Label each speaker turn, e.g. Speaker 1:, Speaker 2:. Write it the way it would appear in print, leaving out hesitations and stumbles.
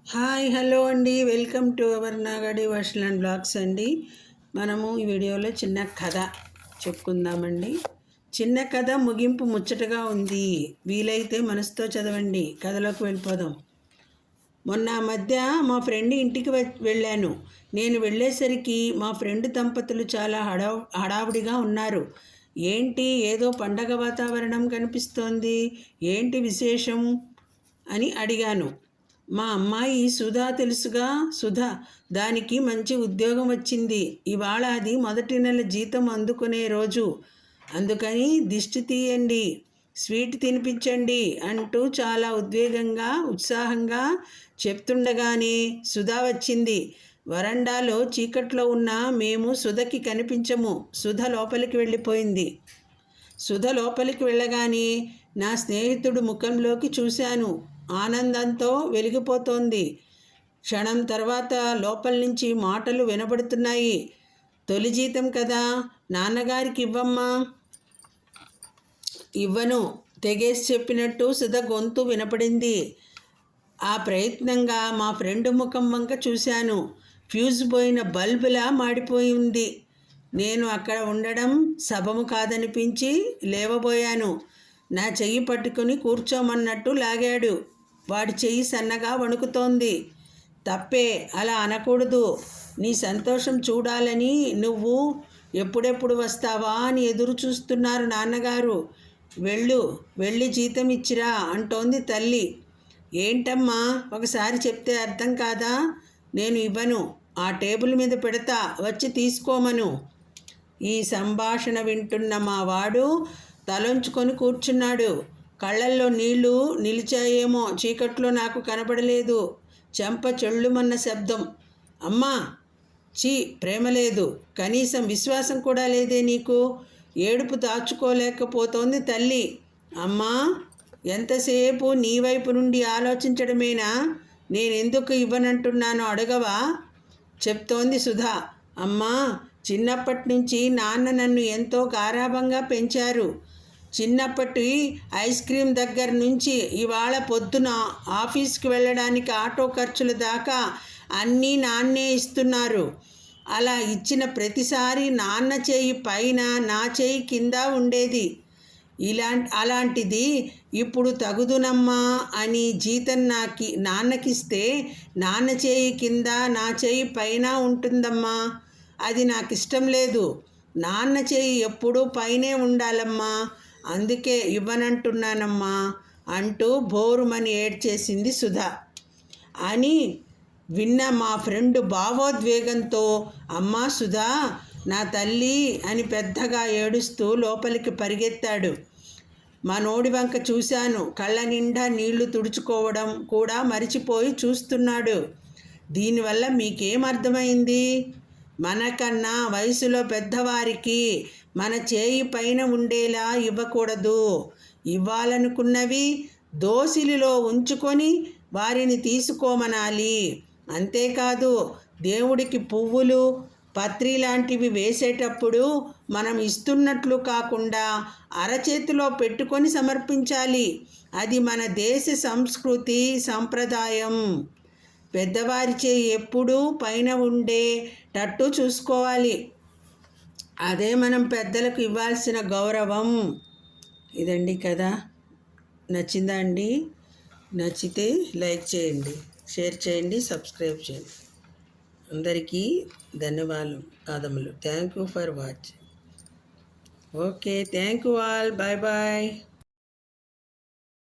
Speaker 1: Hi hello అండి, welcome to our నాగడి వర్షల్ అండ్ బ్లాగ్స్ అండి. మనము ఈ వీడియోలో చిన్న కథ చెప్పుకుందామండి. చిన్న కథ ముగింపు ముచ్చటగా ఉంది. వీలైతే మనసుతో చదవండి. కథలోకి వెళ్ళిపోదాం. మొన్న మధ్య మా ఫ్రెండ్ ఇంటికి వెళ్ళాను. నేను వెళ్ళేసరికి మా ఫ్రెండ్ దంపతులు చాలా హడావుడిగా ఉన్నారు. ఏంటి, ఏదో పండగ వాతావరణం కనిపిస్తోంది, ఏంటి విశేషం అని అడిగాను. మా అమ్మాయి సుధా తెలుసుగా, సుధా, దానికి మంచి ఉద్యోగం వచ్చింది. ఇవాళ అది మొదటి నెల జీతం అందుకునే రోజు. అందుకని దిష్టి తీయండి, స్వీట్ తినిపించండి అంటూ చాలా ఉద్వేగంగా ఉత్సాహంగా చెప్తుండగానే సుధా వచ్చింది. వరండాలో చీకట్లో ఉన్న మేము సుధకి కనిపించము. సుధ లోపలికి వెళ్ళిపోయింది. సుధ లోపలికి వెళ్ళగానే నా స్నేహితుడు ముఖంలోకి చూశాను. ఆనందంతో వెలిగిపోతోంది. క్షణం తర్వాత లోపల నుంచి మాటలు వినబడుతున్నాయి. తొలి జీతం కదా, నాన్నగారికి ఇవ్వమ్మా. ఇవ్వను, తెగేసి చెప్పినట్టు సుధ గొంతు వినపడింది. ఆ ప్రయత్నంగా మా ఫ్రెండ్ ముఖం వంక చూశాను. ఫ్యూజ్ పోయిన బల్బులా మాడిపోయి ఉంది. నేను అక్కడ ఉండడం శభము కాదనిపించి లేవబోయాను. నా చెయ్యి పట్టుకుని కూర్చోమన్నట్టు లాగాడు. వాడి చెయ్యి సన్నగా వణుకుతోంది. తప్పే, అలా అనకూడదు. నీ సంతోషం చూడాలని నువ్వు ఎప్పుడెప్పుడు వస్తావా అని ఎదురు చూస్తున్నారు నాన్నగారు. వెళ్ళి జీతం ఇచ్చిరా అంటోంది తల్లి. ఏంటమ్మా, ఒకసారి చెప్తే అర్థం కాదా? నేను ఇవ్వను, ఆ టేబుల్ మీద పెడతా, వచ్చి తీసుకోమను. ఈ సంభాషణ వింటున్న మా వాడు తలొంచుకొని కూర్చున్నాడు. కళ్ళల్లో నీళ్లు నిలిచాయేమో, చీకట్లో నాకు కనబడలేదు. చెంప చెళ్ళుమన్న శబ్దం. అమ్మా, చీ, ప్రేమ లేదు, కనీసం విశ్వాసం కూడా లేదే నీకు? ఏడుపు దాచుకోలేకపోతోంది తల్లి. అమ్మా, ఎంతసేపు నీ వైపు నుండి ఆలోచించడమేనా? నేనెందుకు ఇవ్వనంటున్నానో అడగవా? చెప్తోంది సుధా. అమ్మా, చిన్నప్పటి నుంచి నాన్న నన్ను ఎంతో గారాబంగా పెంచారు. చిన్నప్పటి ఐస్ క్రీమ్ దగ్గర నుంచి ఇవాళ పొద్దున ఆఫీస్కి వెళ్ళడానికి ఆటో ఖర్చుల దాకా అన్నీ నాన్నే ఇస్తున్నారు. అలా ఇచ్చిన ప్రతిసారి నాన్న చేయి పైన, నా చేయి కింద ఉండేది. అలాంటిది ఇప్పుడు తగుదునమ్మా అని జీతం నాన్నకిస్తే నాన్న చేయి కింద, నా చేయి పైన ఉంటుందమ్మా. అది నాకు ఇష్టం లేదు. నాన్న చేయి ఎప్పుడూ పైనే ఉండాలమ్మా. అందుకే ఇవ్వనంటున్నానమ్మా అంటూ బోరుమని ఏడ్చేసింది సుధా. అని విన్న మా ఫ్రెండ్ భావోద్వేగంతో, అమ్మా సుధా, నా తల్లి అని పెద్దగా ఏడుస్తూ లోపలికి పరిగెత్తాడు. మా నోడి వంక చూశాను. కళ్ళ నిండా నీళ్లు తుడుచుకోవడం కూడా మరిచిపోయి చూస్తున్నాడు. దీనివల్ల మీకేం అర్థమైంది? మనకన్నా వయసులో పెద్దవారికి మన చేయి పైన ఉండేలా ఇవ్వకూడదు. ఇవ్వాలనుకున్నవి దోసిలిలో ఉంచుకొని వారిని తీసుకోమనాలి. అంతేకాదు, దేవుడికి పువ్వులు, పత్రి లాంటివి వేసేటప్పుడు మనం ఇస్తున్నట్లు కాకుండా అరచేతిలో పెట్టుకొని సమర్పించాలి. అది మన దేశ సంస్కృతి, సంప్రదాయం. పెద్దవారి చేయి ఎప్పుడూ పైన ఉండేటట్టు చూసుకోవాలి. అదే మనం పెద్దలకు ఇవ్వాల్సిన గౌరవం. ఇదండి కదా. నచ్చిందా అండి? నచ్చితే లైక్ చేయండి, షేర్ చేయండి, సబ్స్క్రైబ్ చేయండి. అందరికీ ధన్యవాదాలు. Thank you for watching. Okay, thank you all. Bye bye.